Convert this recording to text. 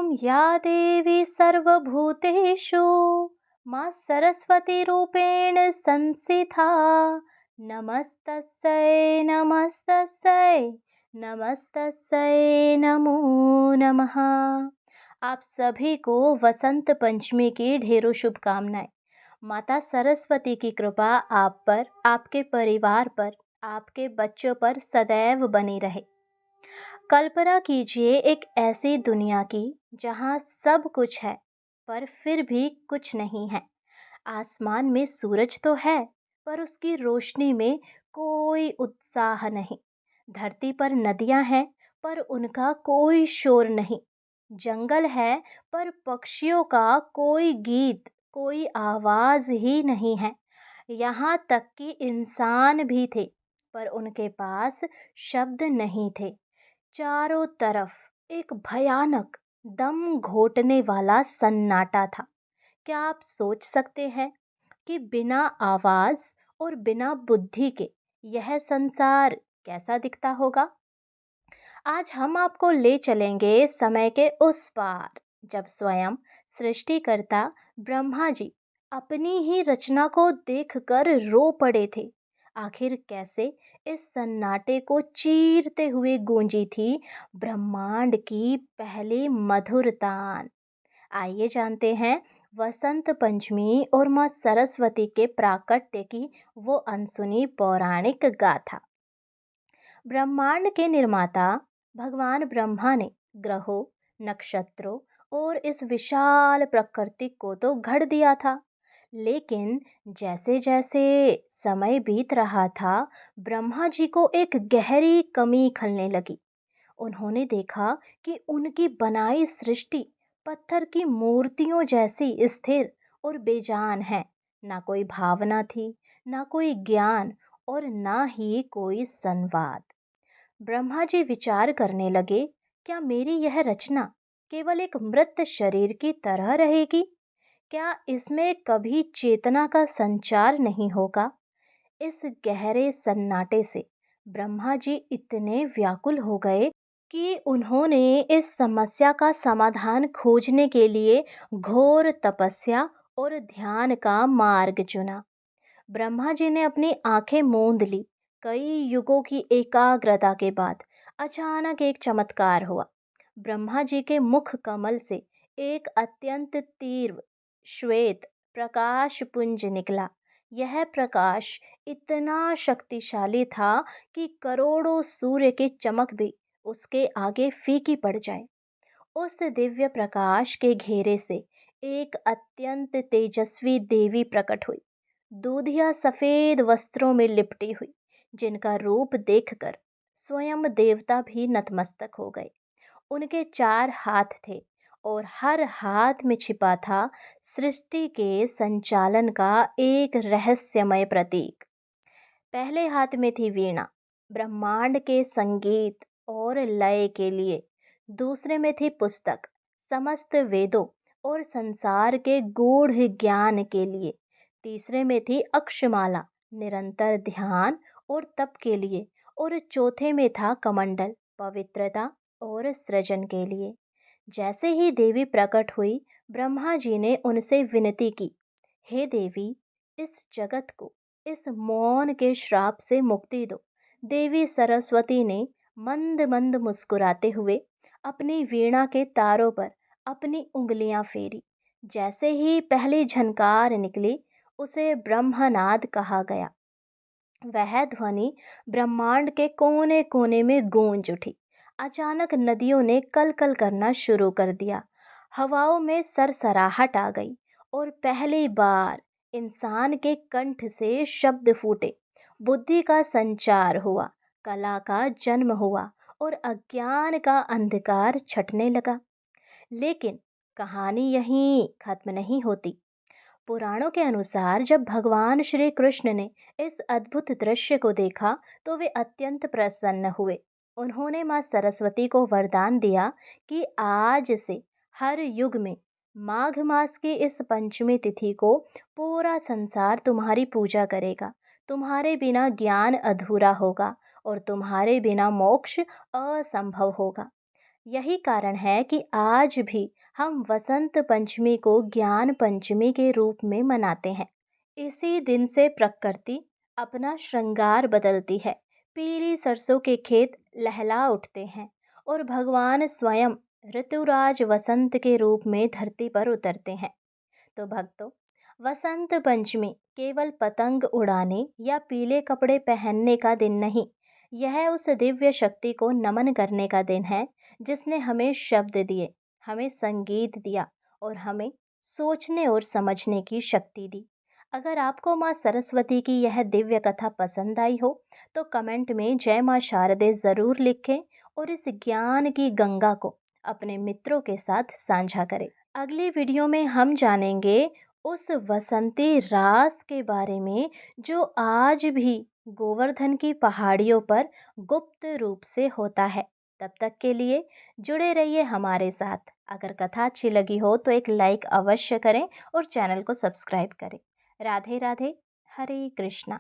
या देवी सर्वभूतेषु माँ सरस्वतीरूपेण संस्थिता। नमस्तस्यै नमस्तस्यै नमस्तस्यै नमो नमः। आप सभी को वसंत पंचमी की ढेरों शुभकामनाएं। माता सरस्वती की कृपा आप पर, आपके परिवार पर, आपके बच्चों पर सदैव बनी रहे। कल्पना कीजिए एक ऐसी दुनिया की जहाँ सब कुछ है पर फिर भी कुछ नहीं है। आसमान में सूरज तो है पर उसकी रोशनी में कोई उत्साह नहीं। धरती पर नदियां हैं पर उनका कोई शोर नहीं। जंगल है पर पक्षियों का कोई गीत, कोई आवाज ही नहीं है। यहाँ तक कि इंसान भी थे पर उनके पास शब्द नहीं थे। चारों तरफ एक भयानक दम घोटने वाला सन्नाटा था। क्या आप सोच सकते हैं कि बिना आवाज और बिना बुद्धि के यह संसार कैसा दिखता होगा? आज हम आपको ले चलेंगे समय के उस पार, जब स्वयं सृष्टिकर्ता ब्रह्मा जी अपनी ही रचना को देखकर रो पड़े थे। आखिर कैसे इस सन्नाटे को चीरते हुए गूंजी थी ब्रह्मांड की पहली मधुर तान। आइए जानते हैं वसंत पंचमी और माँ सरस्वती के प्राकट्य की वो अनसुनी पौराणिक गाथा। ब्रह्मांड के निर्माता भगवान ब्रह्मा ने ग्रहों, नक्षत्रों और इस विशाल प्रकृति को तो गढ़ दिया था। लेकिन जैसे जैसे समय बीत रहा था, ब्रह्मा जी को एक गहरी कमी खलने लगी। उन्होंने देखा कि उनकी बनाई सृष्टि पत्थर की मूर्तियों जैसी स्थिर और बेजान है। ना कोई भावना थी, ना कोई ज्ञान और ना ही कोई संवाद। ब्रह्मा जी विचार करने लगे, क्या मेरी यह रचना केवल एक मृत शरीर की तरह रहेगी? क्या इसमें कभी चेतना का संचार नहीं होगा? इस गहरे सन्नाटे से ब्रह्मा जी इतने व्याकुल हो गए कि उन्होंने इस समस्या का समाधान खोजने के लिए घोर तपस्या और ध्यान का मार्ग चुना। ब्रह्मा जी ने अपनी आंखें मूंद ली। कई युगों की एकाग्रता के बाद अचानक एक चमत्कार हुआ। ब्रह्मा जी के मुख कमल से एक अत्यंत तीव्र श्वेत प्रकाश पुंज निकला। यह प्रकाश इतना शक्तिशाली था कि करोड़ों सूर्य की चमक भी उसके आगे फीकी पड़ जाए। उस दिव्य प्रकाश के घेरे से एक अत्यंत तेजस्वी देवी प्रकट हुई, दूधिया सफेद वस्त्रों में लिपटी हुई, जिनका रूप देखकर स्वयं देवता भी नतमस्तक हो गए। उनके 4 हाथ थे और हर हाथ में छिपा था सृष्टि के संचालन का एक रहस्यमय प्रतीक। पहले हाथ में थी वीणा, ब्रह्मांड के संगीत और लय के लिए। दूसरे में थी पुस्तक, समस्त वेदों और संसार के गूढ़ ज्ञान के लिए। तीसरे में थी अक्षमाला, निरंतर ध्यान और तप के लिए। और चौथे में था कमंडल, पवित्रता और सृजन के लिए। जैसे ही देवी प्रकट हुई, ब्रह्मा जी ने उनसे विनती की, हे देवी, इस जगत को इस मौन के श्राप से मुक्ति दो। देवी सरस्वती ने मंद मंद मुस्कुराते हुए अपनी वीणा के तारों पर अपनी उंगलियां फेरी। जैसे ही पहली झनकार निकली, उसे ब्रह्मनाद कहा गया। वह ध्वनि ब्रह्मांड के कोने कोने में गूंज उठी। अचानक नदियों ने कल कल करना शुरू कर दिया, हवाओं में सरसराहट आ गई और पहली बार इंसान के कंठ से शब्द फूटे। बुद्धि का संचार हुआ, कला का जन्म हुआ और अज्ञान का अंधकार छटने लगा। लेकिन कहानी यहीं खत्म नहीं होती। पुराणों के अनुसार जब भगवान श्री कृष्ण ने इस अद्भुत दृश्य को देखा तो वे अत्यंत प्रसन्न हुए। उन्होंने माँ सरस्वती को वरदान दिया कि आज से हर युग में माघ मास की इस पंचमी तिथि को पूरा संसार तुम्हारी पूजा करेगा। तुम्हारे बिना ज्ञान अधूरा होगा और तुम्हारे बिना मोक्ष असंभव होगा। यही कारण है कि आज भी हम वसंत पंचमी को ज्ञान पंचमी के रूप में मनाते हैं। इसी दिन से प्रकृति अपना श्रृंगार बदलती है, पीली सरसों के खेत लहला उठते हैं और भगवान स्वयं ऋतुराज वसंत के रूप में धरती पर उतरते हैं। तो भक्तों, वसंत पंचमी केवल पतंग उड़ाने या पीले कपड़े पहनने का दिन नहीं, यह उस दिव्य शक्ति को नमन करने का दिन है जिसने हमें शब्द दिए, हमें संगीत दिया और हमें सोचने और समझने की शक्ति दी। अगर आपको माँ सरस्वती की यह दिव्य कथा पसंद आई हो तो कमेंट में जय माँ शारदे ज़रूर लिखें और इस ज्ञान की गंगा को अपने मित्रों के साथ साझा करें। अगली वीडियो में हम जानेंगे उस वसंती रास के बारे में जो आज भी गोवर्धन की पहाड़ियों पर गुप्त रूप से होता है। तब तक के लिए जुड़े रहिए हमारे साथ। अगर कथा अच्छी लगी हो तो एक लाइक अवश्य करें और चैनल को सब्सक्राइब करें। राधे राधे, हरे कृष्णा।